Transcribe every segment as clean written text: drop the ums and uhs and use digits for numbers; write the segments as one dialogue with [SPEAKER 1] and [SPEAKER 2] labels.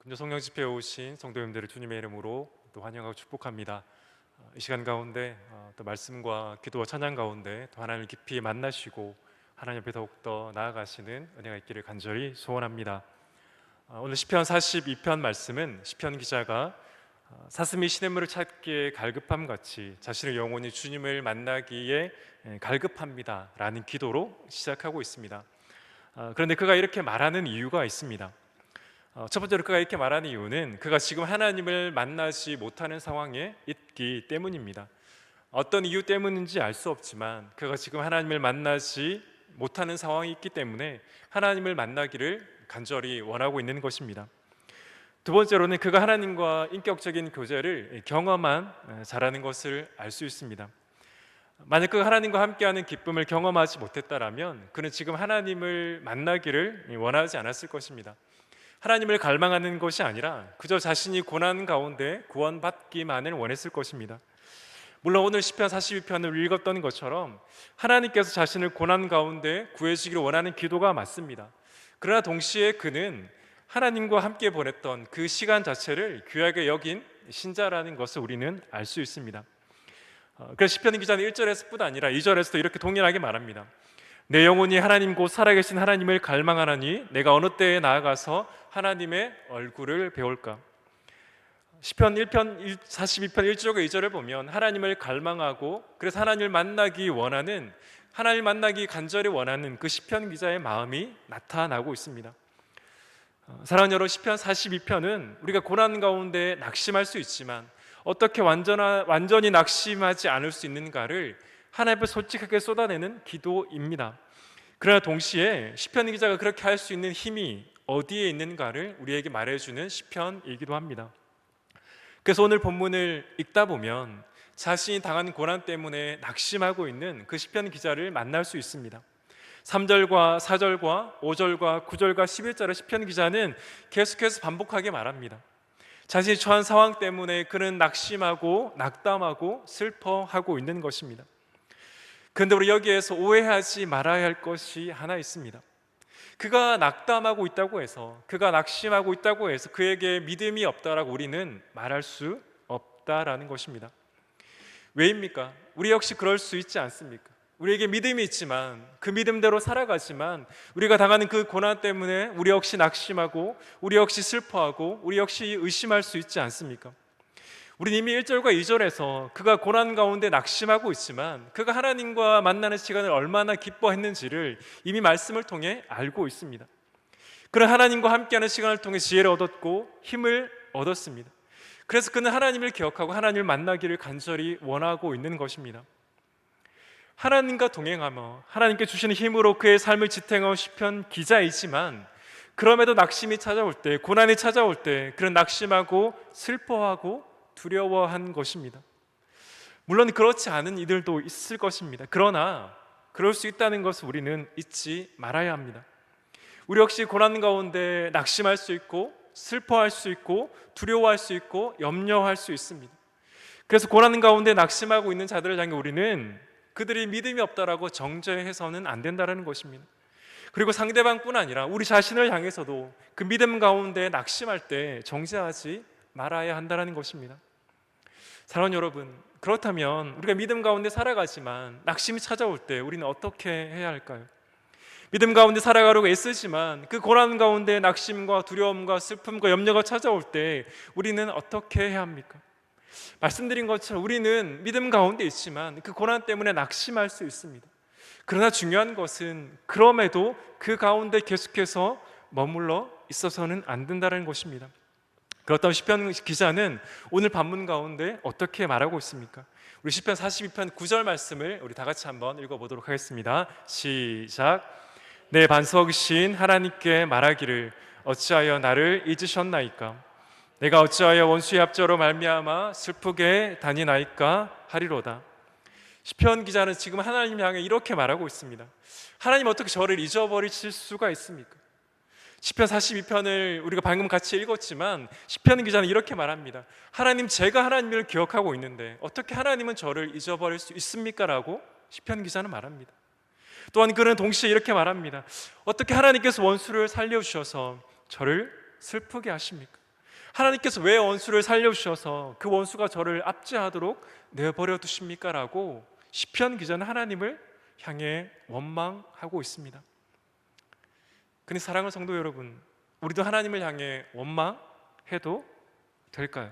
[SPEAKER 1] 금요 성령 집회에 오신 성도님들을 주님의 이름으로 또 환영하고 축복합니다. 이 시간 가운데 또 말씀과 기도와 찬양 가운데 또 하나님을 깊이 만나시고 하나님 앞에 더욱더 나아가시는 은혜가 있기를 간절히 소원합니다. 오늘 시편 42편 말씀은 시편 기자가 사슴이 시냇물을 찾기에 갈급함 같이 자신의 영혼이 주님을 만나기에 갈급합니다 라는 기도로 시작하고 있습니다. 그런데 그가 이렇게 말하는 이유가 있습니다. 첫 번째로 그가 이렇게 말하는 이유는 그가 지금 하나님을 만나지 못하는 상황에 있기 때문입니다. 어떤 이유 때문인지 알 수 없지만 그가 지금 하나님을 만나지 못하는 상황이 있기 때문에 하나님을 만나기를 간절히 원하고 있는 것입니다. 두 번째로는 그가 하나님과 인격적인 교제를 경험한 자라는 것을 알 수 있습니다. 만약 그가 하나님과 함께하는 기쁨을 경험하지 못했다라면 그는 지금 하나님을 만나기를 원하지 않았을 것입니다. 하나님을 갈망하는 것이 아니라 그저 자신이 고난 가운데 구원받기만을 원했을 것입니다. 물론 오늘 시편 42편을 읽었던 것처럼 하나님께서 자신을 고난 가운데 구해주기를 원하는 기도가 맞습니다. 그러나 동시에 그는 하나님과 함께 보냈던 그 시간 자체를 귀하게 여긴 신자라는 것을 우리는 알 수 있습니다. 그래서 시편 기자는 1절에서 뿐 아니라 2절에서도 이렇게 동일하게 말합니다. 내 영혼이 하나님 곧 살아계신 하나님을 갈망하나니 내가 어느 때에 나아가서 하나님의 얼굴을 배울까. 시편 1편 42편 1절과 2절을 보면 하나님을 갈망하고 그래서 하나님을 만나기 원하는, 하나님을 만나기 간절히 원하는 그 시편 기자의 마음이 나타나고 있습니다. 사랑하는 여러분, 시편 42편은 우리가 고난 가운데 낙심할 수 있지만 어떻게 완전히 낙심하지 않을 수 있는가를 하나님 앞에 솔직하게 쏟아내는 기도입니다. 그러나 동시에 시편 기자가 그렇게 할 수 있는 힘이 어디에 있는가를 우리에게 말해주는 시편이기도 합니다. 그래서 오늘 본문을 읽다 보면 자신이 당한 고난 때문에 낙심하고 있는 그 시편 기자를 만날 수 있습니다. 3절과 4절과 5절과 9절과 11절의 시편 기자는 계속해서 반복하게 말합니다. 자신이 처한 상황 때문에 그는 낙심하고 낙담하고 슬퍼하고 있는 것입니다. 그런데 우리 여기에서 오해하지 말아야 할 것이 하나 있습니다. 그가 낙담하고 있다고 해서, 그가 낙심하고 있다고 해서 그에게 믿음이 없다라고 우리는 말할 수 없다라는 것입니다. 왜입니까? 우리 역시 그럴 수 있지 않습니까? 우리에게 믿음이 있지만 그 믿음대로 살아가지만 우리가 당하는 그 고난 때문에 우리 역시 낙심하고 우리 역시 슬퍼하고 우리 역시 의심할 수 있지 않습니까? 우리는 이미 1절과 2절에서 그가 고난 가운데 낙심하고 있지만 그가 하나님과 만나는 시간을 얼마나 기뻐했는지를 이미 말씀을 통해 알고 있습니다. 그런 하나님과 함께하는 시간을 통해 지혜를 얻었고 힘을 얻었습니다. 그래서 그는 하나님을 기억하고 하나님을 만나기를 간절히 원하고 있는 것입니다. 하나님과 동행하며 하나님께 주시는 힘으로 그의 삶을 지탱한 시편 기자이지만 그럼에도 낙심이 찾아올 때, 고난이 찾아올 때 그는 낙심하고 슬퍼하고 두려워한 것입니다. 물론 그렇지 않은 이들도 있을 것입니다. 그러나 그럴 수 있다는 것을 우리는 잊지 말아야 합니다. 우리 역시 고난 가운데 낙심할 수 있고 슬퍼할 수 있고 두려워할 수 있고 염려할 수 있습니다. 그래서 고난 가운데 낙심하고 있는 자들을 향해 우리는 그들이 믿음이 없다라고 정죄해서는 안 된다는 것입니다. 그리고 상대방뿐 아니라 우리 자신을 향해서도 그 믿음 가운데 낙심할 때 정죄하지 말아야 한다는 것입니다. 사랑하는 여러분, 그렇다면 우리가 믿음 가운데 살아가지만 낙심이 찾아올 때 우리는 어떻게 해야 할까요? 믿음 가운데 살아가려고 애쓰지만 그 고난 가운데 낙심과 두려움과 슬픔과 염려가 찾아올 때 우리는 어떻게 해야 합니까? 말씀드린 것처럼 우리는 믿음 가운데 있지만 그 고난 때문에 낙심할 수 있습니다. 그러나 중요한 것은 그럼에도 그 가운데 계속해서 머물러 있어서는 안 된다는 것입니다. 그렇다면 시편 기자는 오늘 본문 가운데 어떻게 말하고 있습니까? 우리 시편 42편 9절 말씀을 우리 다 같이 한번 읽어보도록 하겠습니다. 시작. 내 반석이신 하나님께 말하기를 어찌하여 나를 잊으셨나이까? 내가 어찌하여 원수의 합저로 말미암아 슬프게 다니나이까 하리로다. 시편 기자는 지금 하나님 향해 이렇게 말하고 있습니다. 하나님 어떻게 저를 잊어버리실 수가 있습니까? 시편 42편을 우리가 방금 같이 읽었지만 시편 기자는 이렇게 말합니다. 하나님, 제가 하나님을 기억하고 있는데 어떻게 하나님은 저를 잊어버릴 수 있습니까? 라고 시편 기자는 말합니다. 또한 그는 동시에 이렇게 말합니다. 어떻게 하나님께서 원수를 살려주셔서 저를 슬프게 하십니까? 하나님께서 왜 원수를 살려주셔서 그 원수가 저를 압제하도록 내버려 두십니까? 라고 시편 기자는 하나님을 향해 원망하고 있습니다. 근데 사랑하는 성도 여러분, 우리도 하나님을 향해 원망해도 될까요?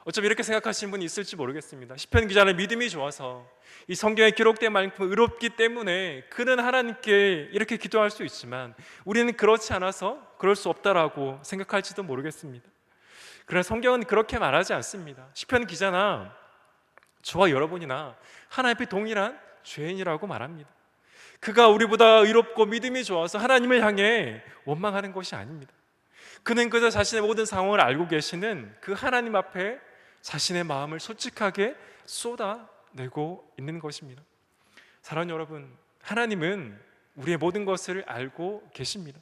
[SPEAKER 1] 어쩜 이렇게 생각하시는 분이 있을지 모르겠습니다. 시편 기자는 믿음이 좋아서 이 성경에 기록된 만큼 의롭기 때문에 그는 하나님께 이렇게 기도할 수 있지만 우리는 그렇지 않아서 그럴 수 없다라고 생각할지도 모르겠습니다. 그러나 성경은 그렇게 말하지 않습니다. 시편 기자나 저와 여러분이나 하나님 앞에 동일한 죄인이라고 말합니다. 그가 우리보다 의롭고 믿음이 좋아서 하나님을 향해 원망하는 것이 아닙니다. 그는 그저 자신의 모든 상황을 알고 계시는 그 하나님 앞에 자신의 마음을 솔직하게 쏟아내고 있는 것입니다. 사랑하는 여러분, 하나님은 우리의 모든 것을 알고 계십니다.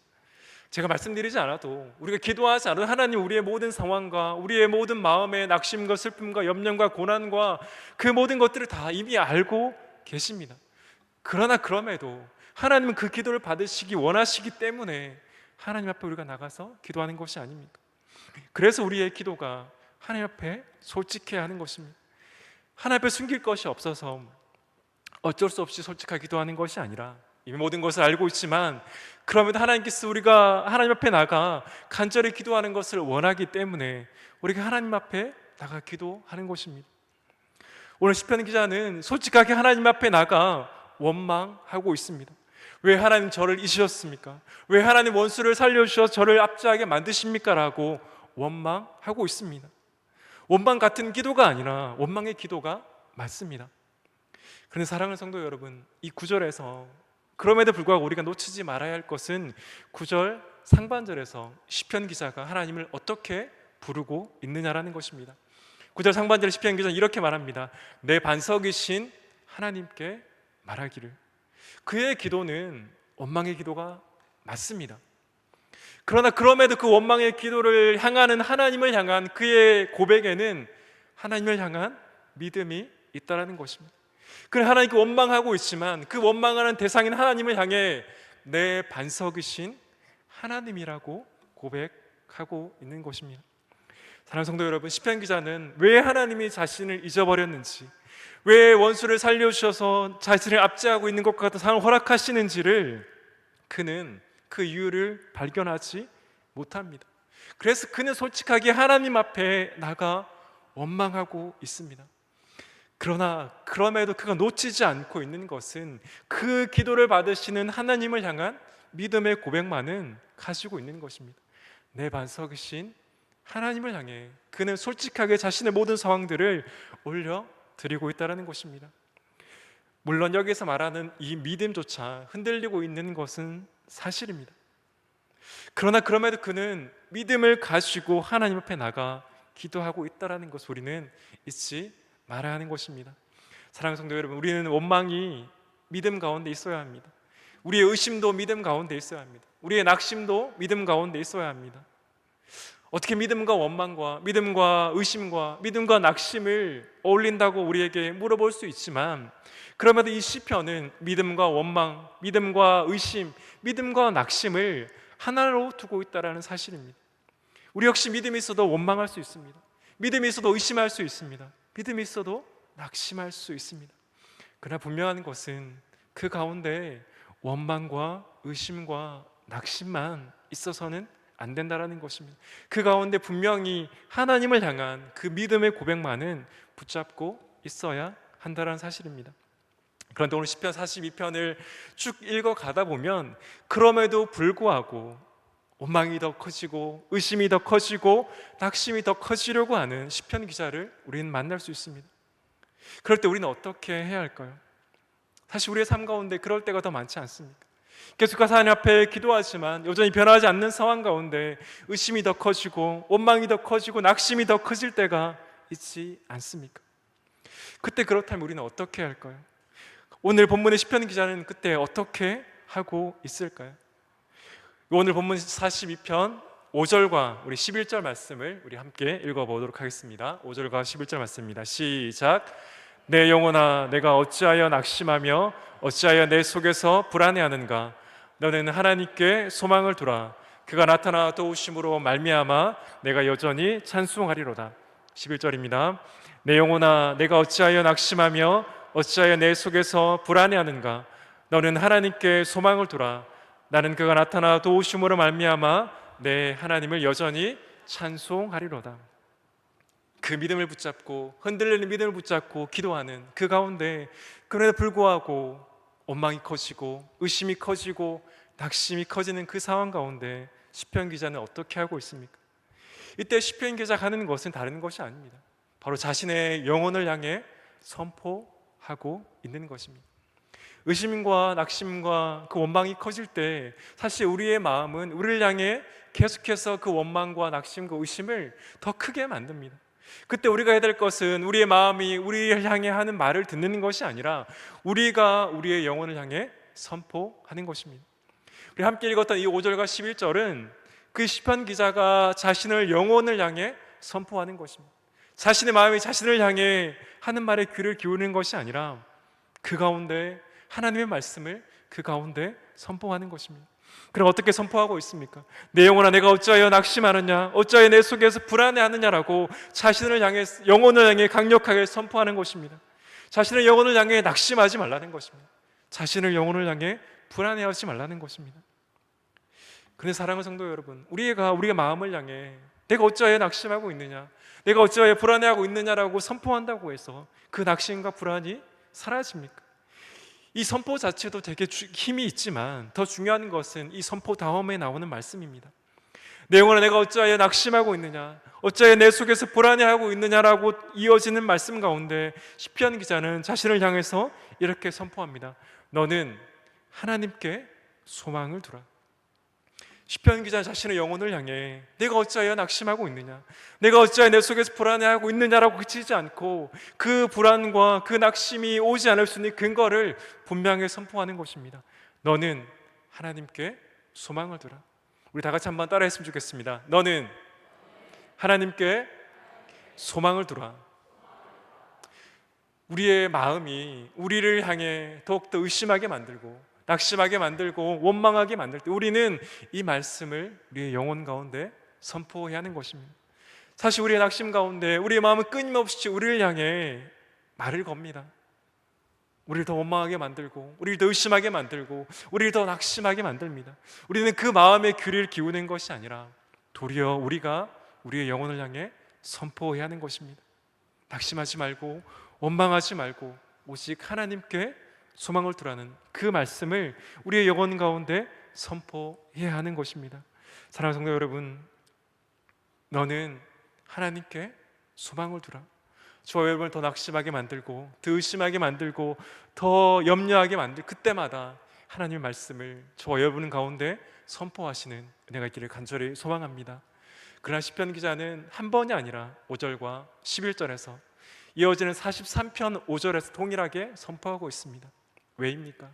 [SPEAKER 1] 제가 말씀드리지 않아도, 우리가 기도하지 않아도 하나님 우리의 모든 상황과 우리의 모든 마음의 낙심과 슬픔과 염려과 고난과 그 모든 것들을 다 이미 알고 계십니다. 그러나 그럼에도 하나님은 그 기도를 받으시기 원하시기 때문에 하나님 앞에 우리가 나가서 기도하는 것이 아닙니까? 그래서 우리의 기도가 하나님 앞에 솔직해야 하는 것입니다. 하나님 앞에 숨길 것이 없어서 어쩔 수 없이 솔직하게 기도하는 것이 아니라 이미 모든 것을 알고 있지만 그럼에도 하나님께서 우리가 하나님 앞에 나가 간절히 기도하는 것을 원하기 때문에 우리가 하나님 앞에 나가 기도하는 것입니다. 오늘 시편 기자는 솔직하게 하나님 앞에 나가 원망하고 있습니다. 왜 하나님 저를 잊으셨습니까? 왜 하나님 원수를 살려주셔서 저를 압제하게 만드십니까? 라고 원망하고 있습니다. 원망 같은 기도가 아니라 원망의 기도가 맞습니다. 그런데 사랑하는 성도 여러분, 이 구절에서 그럼에도 불구하고 우리가 놓치지 말아야 할 것은 9절 상반절에서 시편 기자가 하나님을 어떻게 부르고 있느냐라는 것입니다. 9절 상반절에 시편 기자는 이렇게 말합니다. 내 반석이신 하나님께 말하기를. 그의 기도는 원망의 기도가 맞습니다. 그러나 그럼에도 그 원망의 기도를 향하는 하나님을 향한 그의 고백에는 하나님을 향한 믿음이 있다는 것입니다. 그는 하나님께 원망하고 있지만 그 원망하는 대상인 하나님을 향해 내 반석이신 하나님이라고 고백하고 있는 것입니다. 사랑하는 성도 여러분, 시편 기자는 왜 하나님이 자신을 잊어버렸는지, 왜 원수를 살려주셔서 자신을 압제하고 있는 것 같은 상황을 허락하시는지를 그는 그 이유를 발견하지 못합니다. 그래서 그는 솔직하게 하나님 앞에 나가 원망하고 있습니다. 그러나 그럼에도 그가 놓치지 않고 있는 것은 그 기도를 받으시는 하나님을 향한 믿음의 고백만은 가지고 있는 것입니다. 내 반석이신 하나님을 향해 그는 솔직하게 자신의 모든 상황들을 올려드리고 있다는 것입니다. 물론 여기서 말하는 이 믿음조차 흔들리고 있는 것은 사실입니다. 그러나 그럼에도 그는 믿음을 가지고 하나님 앞에 나가 기도하고 있다는 것, 우리는 잊지 말아야 하는 것입니다. 사랑하는 성도 여러분, 우리는 원망이 믿음 가운데 있어야 합니다. 우리의 의심도 믿음 가운데 있어야 합니다. 우리의 낙심도 믿음 가운데 있어야 합니다. 어떻게 믿음과 원망과 믿음과 의심과 믿음과 낙심을 어울린다고 우리에게 물어볼 수 있지만, 그럼에도 이 시편은 믿음과 원망, 믿음과 의심, 믿음과 낙심을 하나로 두고 있다는 사실입니다. 우리 역시 믿음이 있어도 원망할 수 있습니다. 믿음이 있어도 의심할 수 있습니다. 믿음이 있어도 낙심할 수 있습니다. 그러나 분명한 것은 그 가운데 원망과 의심과 낙심만 있어서는 안 된다는 것입니다. 그 가운데 분명히 하나님을 향한 그 믿음의 고백만은 붙잡고 있어야 한다는 사실입니다. 그런데 오늘 시편 42편을 쭉 읽어가다 보면 그럼에도 불구하고 원망이 더 커지고 의심이 더 커지고 낙심이 더 커지려고 하는 시편 기자를 우리는 만날 수 있습니다. 그럴 때 우리는 어떻게 해야 할까요? 사실 우리의 삶 가운데 그럴 때가 더 많지 않습니까? 계속해서 하나님 앞에 기도하지만 여전히 변하지 않는 상황 가운데 의심이 더 커지고 원망이 더 커지고 낙심이 더 커질 때가 있지 않습니까? 그때 그렇다면 우리는 어떻게 해야 할까요? 오늘 본문의 시편 기자는 그때 어떻게 하고 있을까요? 오늘 본문 42편 5절과 우리 11절 말씀을 우리 함께 읽어보도록 하겠습니다. 5절과 11절 말씀입니다. 시작. 내 영혼아, 내가 어찌하여 낙심하며 어찌하여 내 속에서 불안해하는가? 너는 하나님께 소망을 두라. 그가 나타나 도우심으로 말미암아 내가 여전히 찬송하리로다. 11절입니다. 내 영혼아 내가 어찌하여 낙심하며 어찌하여 내 속에서 불안해하는가. 너는 하나님께 소망을 두라. 나는 그가 나타나 도우심으로 말미암아 내 하나님을 여전히 찬송하리로다. 그 믿음을 붙잡고 흔들리는 믿음을 붙잡고 기도하는 그 가운데, 그럼에도 불구하고 원망이 커지고 의심이 커지고 낙심이 커지는 그 상황 가운데 시편 기자는 어떻게 하고 있습니까? 이때 시편 기자가 하는 것은 다른 것이 아닙니다. 바로 자신의 영혼을 향해 선포하고 있는 것입니다. 의심과 낙심과 그 원망이 커질 때 사실 우리의 마음은 우리를 향해 계속해서 그 원망과 낙심과 의심을 더 크게 만듭니다. 그때 우리가 해야 될 것은 우리의 마음이 우리를 향해 하는 말을 듣는 것이 아니라 우리가 우리의 영혼을 향해 선포하는 것입니다. 우리 함께 읽었던 이 5절과 11절은 그 시편 기자가 자신의 영혼을 향해 선포하는 것입니다. 자신의 마음이 자신을 향해 하는 말에 귀를 기울이는 것이 아니라 그 가운데 하나님의 말씀을 그 가운데 선포하는 것입니다. 그럼 어떻게 선포하고 있습니까? 내 영혼아 내가 어찌하여 낙심하느냐, 어찌하여 내 속에서 불안해하느냐라고 자신을 향해, 영혼을 향해 강력하게 선포하는 것입니다. 자신의 영혼을 향해 낙심하지 말라는 것입니다. 자신의 영혼을 향해 불안해하지 말라는 것입니다. 그런데 사랑하는 성도 여러분, 우리가 마음을 향해 내가 어찌하여 낙심하고 있느냐, 내가 어찌하여 불안해하고 있느냐라고 선포한다고 해서 그 낙심과 불안이 사라집니까? 이 선포 자체도 되게 힘이 있지만 더 중요한 것은 이 선포 다음에 나오는 말씀입니다. 내 영혼아 내가 어찌하여 낙심하고 있느냐, 어찌하여 내 속에서 불안해하고 있느냐라고 이어지는 말씀 가운데 시편 기자는 자신을 향해서 이렇게 선포합니다. 너는 하나님께 소망을 두라. 시편 기자 자신의 영혼을 향해 내가 어찌하여 낙심하고 있느냐, 내가 어찌하여 내 속에서 불안해하고 있느냐라고 그치지 않고 그 불안과 그 낙심이 오지 않을 수 있는 근거를 분명히 선포하는 것입니다. 너는 하나님께 소망을 두라. 우리 다 같이 한번 따라했으면 좋겠습니다. 너는 하나님께 소망을 두라. 우리의 마음이 우리를 향해 더욱더 의심하게 만들고 낙심하게 만들고 원망하게 만들 때 우리는 이 말씀을 우리의 영혼 가운데 선포해야 하는 것입니다. 사실 우리의 낙심 가운데 우리의 마음은 끊임없이 우리를 향해 말을 겁니다. 우리를 더 원망하게 만들고 우리를 더 의심하게 만들고 우리를 더 낙심하게 만듭니다. 우리는 그 마음의 귀를 기우는 것이 아니라 도리어 우리가 우리의 영혼을 향해 선포해야 하는 것입니다. 낙심하지 말고 원망하지 말고 오직 하나님께 소망을 두라는 그 말씀을 우리의 영혼 가운데 선포해야 하는 것입니다. 사랑하는 성도 여러분, 너는 하나님께 소망을 두라. 저와 여러분을 더 낙심하게 만들고 더 의심하게 만들고 더 염려하게 만들 그때마다 하나님의 말씀을 저와 여러분 가운데 선포하시는 은혜가 있기를 간절히 소망합니다. 그러나 시편 기자는 한 번이 아니라 5절과 11절에서 이어지는 43편 5절에서 동일하게 선포하고 있습니다. 왜입니까?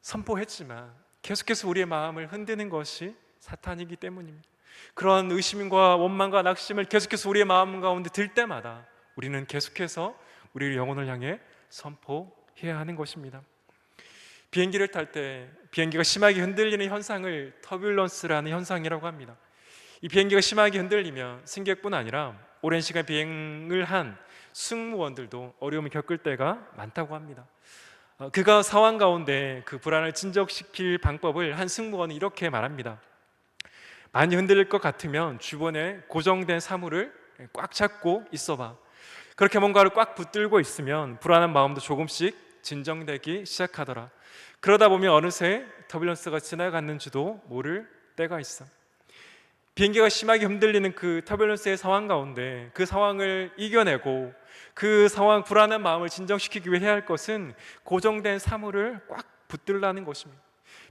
[SPEAKER 1] 선포했지만 계속해서 우리의 마음을 흔드는 것이 사탄이기 때문입니다. 그런 의심과 원망과 낙심을 계속해서 우리의 마음 가운데 들 때마다 우리는 계속해서 우리의 영혼을 향해 선포해야 하는 것입니다. 비행기를 탈 때 비행기가 심하게 흔들리는 현상을 터뷸런스라는 현상이라고 합니다. 이 비행기가 심하게 흔들리면 승객뿐 아니라 오랜 시간 비행을 한 승무원들도 어려움을 겪을 때가 많다고 합니다. 그가 상황 가운데 그 불안을 진정시킬 방법을 한 승무원은 이렇게 말합니다. 많이 흔들릴 것 같으면 주변에 고정된 사물을 꽉 잡고 있어봐. 그렇게 뭔가를 꽉 붙들고 있으면 불안한 마음도 조금씩 진정되기 시작하더라. 그러다 보면 어느새 터뷸런스가 지나갔는지도 모를 때가 있어. 비행기가 심하게 흔들리는 그 터뷸런스의 상황 가운데 그 상황을 이겨내고 그 상황, 불안한 마음을 진정시키기 위해 해야 할 것은 고정된 사물을 꽉 붙들라는 것입니다.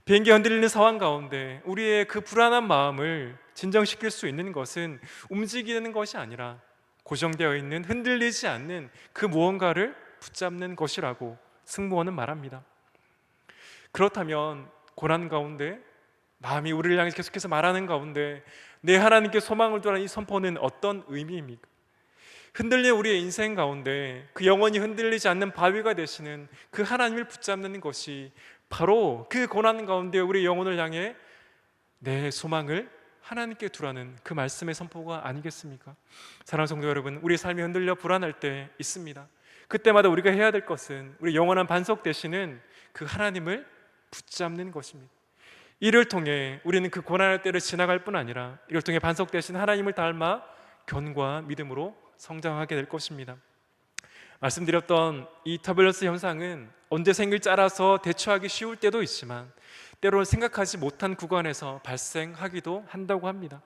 [SPEAKER 1] 비행기가 흔들리는 상황 가운데 우리의 그 불안한 마음을 진정시킬 수 있는 것은 움직이는 것이 아니라 고정되어 있는 흔들리지 않는 그 무언가를 붙잡는 것이라고 승무원은 말합니다. 그렇다면 고난 가운데 마음이 우리를 향해 계속해서 말하는 가운데 내 하나님께 소망을 두라는 이 선포는 어떤 의미입니까? 흔들리는 우리의 인생 가운데 그 영원히 흔들리지 않는 바위가 되시는 그 하나님을 붙잡는 것이 바로 그 고난 가운데 우리의 영혼을 향해 내 소망을 하나님께 두라는 그 말씀의 선포가 아니겠습니까? 사랑하는 성도 여러분, 우리 삶이 흔들려 불안할 때 있습니다. 그때마다 우리가 해야 될 것은 우리 영원한 반석 되시는 그 하나님을 붙잡는 것입니다. 이를 통해 우리는 그 고난의 때를 지나갈 뿐 아니라 이를 통해 반석 되신 하나님을 닮아 견고한 믿음으로 성장하게 될 것입니다. 말씀드렸던 이 터뷸런스 현상은 언제 생길지 알아서 대처하기 쉬울 때도 있지만 때로는 생각하지 못한 구간에서 발생하기도 한다고 합니다.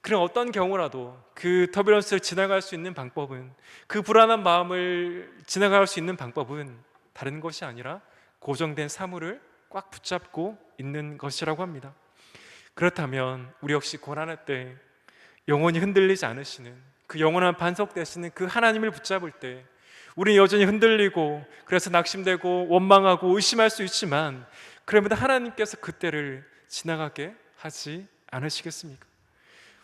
[SPEAKER 1] 그런 어떤 경우라도 그 터뷸런스를 지나갈 수 있는 방법은, 그 불안한 마음을 지나갈 수 있는 방법은 다른 것이 아니라 고정된 사물을 꽉 붙잡고 있는 것이라고 합니다. 그렇다면 우리 역시 고난의 때 영원히 흔들리지 않으시는 그 영원한 반석 되시는 그 하나님을 붙잡을 때 우리는 여전히 흔들리고 그래서 낙심되고 원망하고 의심할 수 있지만, 그러면 하나님께서 그때를 지나가게 하지 않으시겠습니까?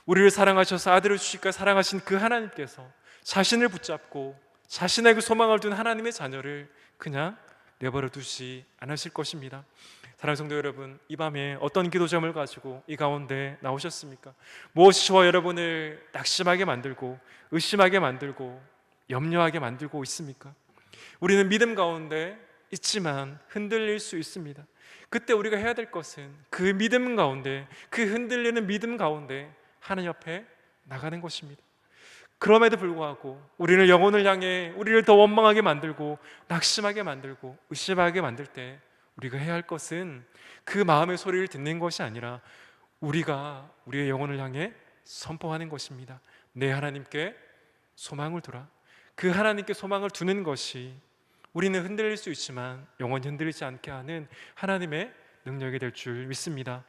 [SPEAKER 1] 우리를 사랑하셔서 아들을 주시기까지 사랑하신 그 하나님께서 자신을 붙잡고 자신의 그 소망을 둔 하나님의 자녀를 그냥 내버려 두지 않으실 것입니다. 사랑하는 성도 여러분, 이 밤에 어떤 기도점을 가지고 이 가운데 나오셨습니까? 무엇이 저와 여러분을 낙심하게 만들고 의심하게 만들고 염려하게 만들고 있습니까? 우리는 믿음 가운데 있지만 흔들릴 수 있습니다. 그때 우리가 해야 될 것은 그 믿음 가운데, 그 흔들리는 믿음 가운데 하나님 앞에 나가는 것입니다. 그럼에도 불구하고 우리를 영혼을 향해 우리를 더 원망하게 만들고 낙심하게 만들고 의심하게 만들 때 우리가 해야 할 것은 그 마음의 소리를 듣는 것이 아니라 우리가 우리의 영혼을 향해 선포하는 것입니다. 내 하나님께 소망을 두라. 그 하나님께 소망을 두는 것이 우리는 흔들릴 수 있지만 영원히 흔들리지 않게 하는 하나님의 능력이 될 줄 믿습니다.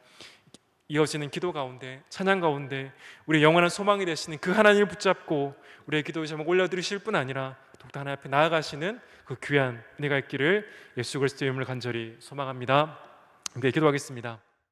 [SPEAKER 1] 이어지는 기도 가운데, 찬양 가운데 우리의 영원한 소망이 되시는 그 하나님을 붙잡고 우리의 기도의 제목 올려드리실 뿐 아니라 독도 하나님 앞에 나아가시는 그 귀한 은혜가 있기를 예수 그리스도의 이름으로 간절히 소망합니다. 함께 기도하겠습니다.